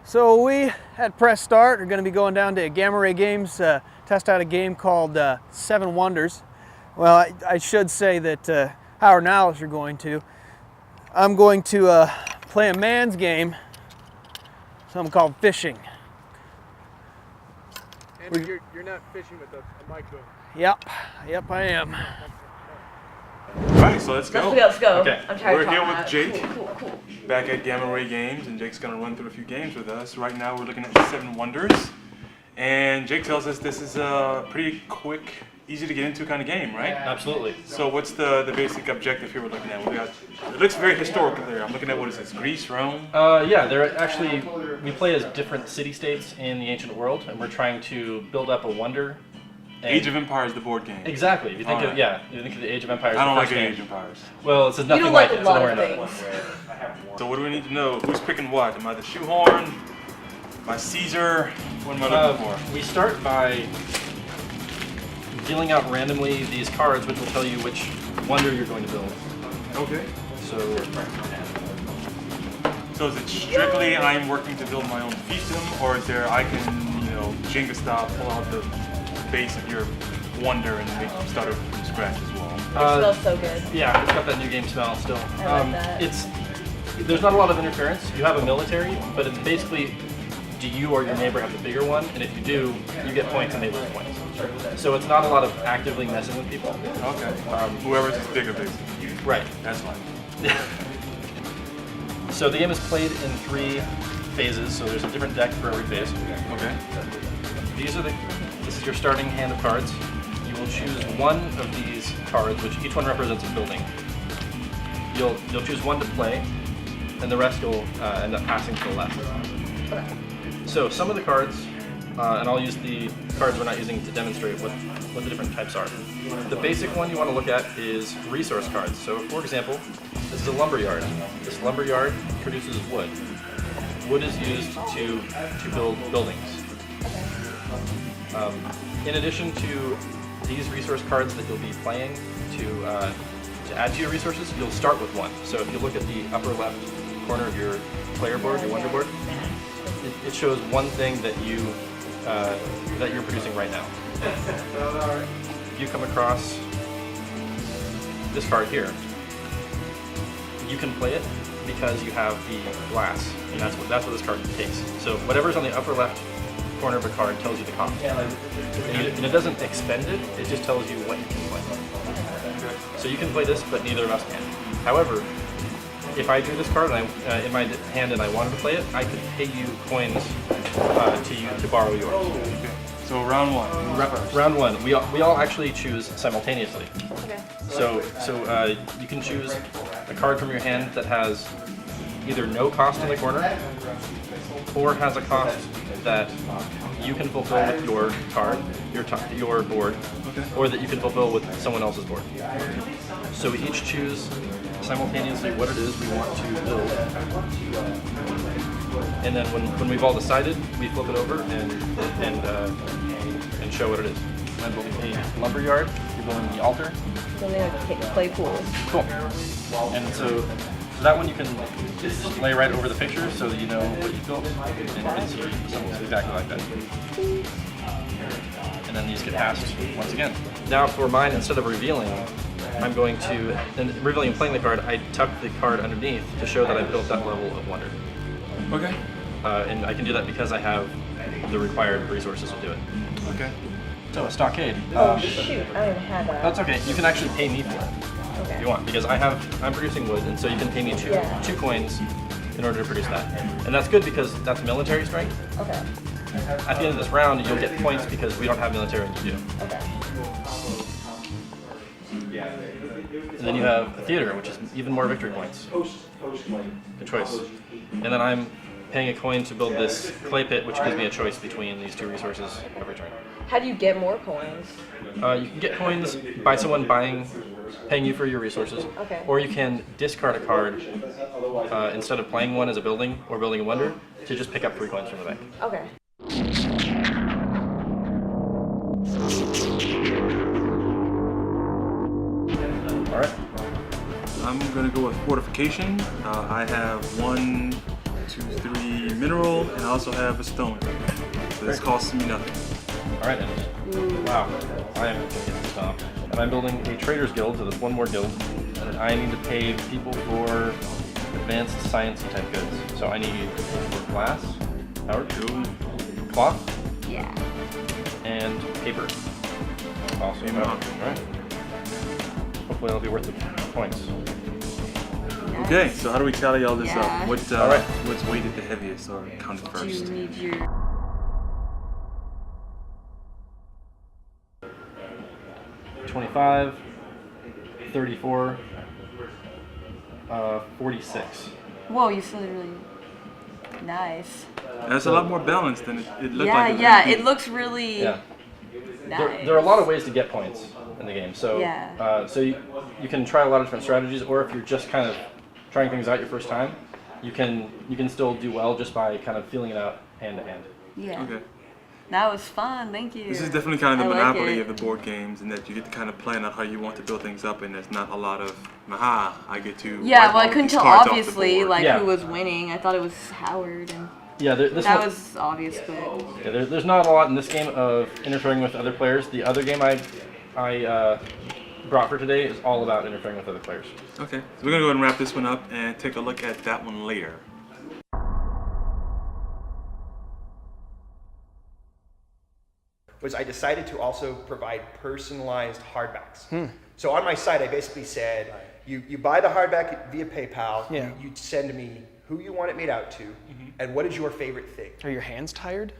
So we at Press Start are going to be going down to Gamma Ray Games to test out a game called Seven Wonders. Well, I should say that Howard and Alice are going to. I'm going to play a man's game, something called fishing. And you're not fishing with a mic boom. Yep, I am. Alright, so let's go. Let's go. Okay, I'm tired we're of here talking with about it. Jake, Cool. back at Gamma Ray Games, and Jake's going to run through a few games with us. Right now we're looking at Seven Wonders, and Jake tells us this is a pretty quick, easy to get into kind of game, right? Absolutely. So what's the basic objective here we're looking at? It looks very historical there. I'm looking at, what is this, Greece, Rome? Yeah, they're actually, we play as different city-states in the ancient world, and we're trying to build up a wonder. Age of Empires, the board game. Exactly. If you think All of, yeah, you think of the Age of Empires. I don't the like first any game. Age of Empires. Well, it's nothing don't like like it, a so lot don't of worry about it. things. So what do we need to know? Who's picking what? Am I the shoehorn? My Caesar? What am I looking for? We start by dealing out randomly these cards, which will tell you which wonder you're going to build. Okay. So is it strictly I'm working to build my own fiefdom, or is there I can, Jenga style, pull out the base of your wonder and start it from scratch as well? It smells so good. yeah, it's got that new game smell still. I like that. There's not a lot of interference. You have a military, but it's basically, do you or your neighbor have the bigger one? And if you do, you get points and they lose points. So it's not a lot of actively messing with people. Okay. Whoever's is bigger, basically. Right. That's fine. So the game is played in 3 phases, so there's a different deck for every phase. Okay. This is your starting hand of cards. You will choose one of these cards, which each one represents a building. You'll choose one to play, and the rest you'll end up passing to the left. So some of the cards, and I'll use the cards we're not using to demonstrate what the different types are. The basic one you want to look at is resource cards. So for example, this is a lumberyard. This lumberyard produces wood. Wood is used to build buildings. In addition to these resource cards that you'll be playing to add to your resources, you'll start with one. So if you look at the upper left corner of your player board, your wonder board, it shows one thing that you're producing right now. If you come across this card here, you can play it because you have the glass, and that's what this card takes. So whatever's on the upper left corner of a card tells you the cost. And it doesn't expend it, it just tells you what you can play. So you can play this, but neither of us can. However, if I drew this card and in my hand and I wanted to play it, I could pay you coins to borrow yours. Okay. So round one. Round one, we all actually choose simultaneously. Okay. So you can choose a card from your hand that has either no cost in the corner, or has a cost that you can fulfill with your card, your board, or that you can fulfill with someone else's board. So we each choose simultaneously what it is we want to build, and then when we've all decided, we flip it over and show what it is. I'm building a lumberyard. You're building the altar. Building a clay pool. Cool. And so that one you can just lay right over the picture so that you know what you built, and see something exactly like that. And then these get passed once again. Now for mine, instead of revealing, I'm going to, and revealing and playing the card, I tuck the card underneath to show that I built that level of wonder. Okay. And I can do that because I have the required resources to do it. Okay. So a stockade. Oh shoot, I don't even have that. That's okay. You can actually pay me for it. Okay. If you want, because I'm producing wood, and so you can pay me two coins in order to produce that. And that's good because that's military strength. Okay. At the end of this round, you'll get points because we don't have military and you do. Okay. And then you have a theater, which is even more victory points. Good choice. And then I'm paying a coin to build this clay pit, which gives me a choice between these 2 resources every turn. How do you get more coins? You can get coins by someone paying you for your resources, Okay. or you can discard a card instead of playing one as a building or building a wonder to just pick up 3 coins from the bank. Okay. All right. I'm gonna go with fortification. I have 1, 2, 3 mineral, and I also have a stone. So this costs me nothing. All right, and wow, I am going to get this off. And I'm building a traders guild, so that's one more guild. And I need to pay people for advanced sciencey type goods. So I need for glass, Howard, cloth, Yeah. and paper. Also, Amen. all right. Hopefully, it'll be worth the points. Okay, so how do we tally all this Yeah. up? What All right. what's weighted the heaviest or counted Do you first? need your 25, 34, 46. Whoa, you still did really nice. That's a lot more balanced than it looked Yeah, like. It yeah, would be. it looks really Yeah. nice. There are a lot of ways to get points in the game. So, Yeah. so you can try a lot of different strategies, or if you're just kind of trying things out your first time, you can still do well just by kind of feeling it out hand to hand. Yeah. Okay. That was fun, thank you. This is definitely kind of the I like monopoly it. of the board games, in that you get to kind of plan out how you want to build things up, and there's not a lot of, aha, I get to. Yeah, wipe well, I all couldn't these tell cards off the obviously board. like Yeah. who was winning. I thought it was Howard, and Yeah, this that one, was obvious, but yeah, there's not a lot in this game of interfering with other players. The other game I brought for today is all about interfering with other players. Okay, so we're gonna go ahead and wrap this one up and take a look at that one later. Was I decided to also provide personalized hardbacks. So on my site, I basically said, you buy the hardback via PayPal, Yeah. you send me who you want it made out to, and what is your favorite thing. Are your hands tired?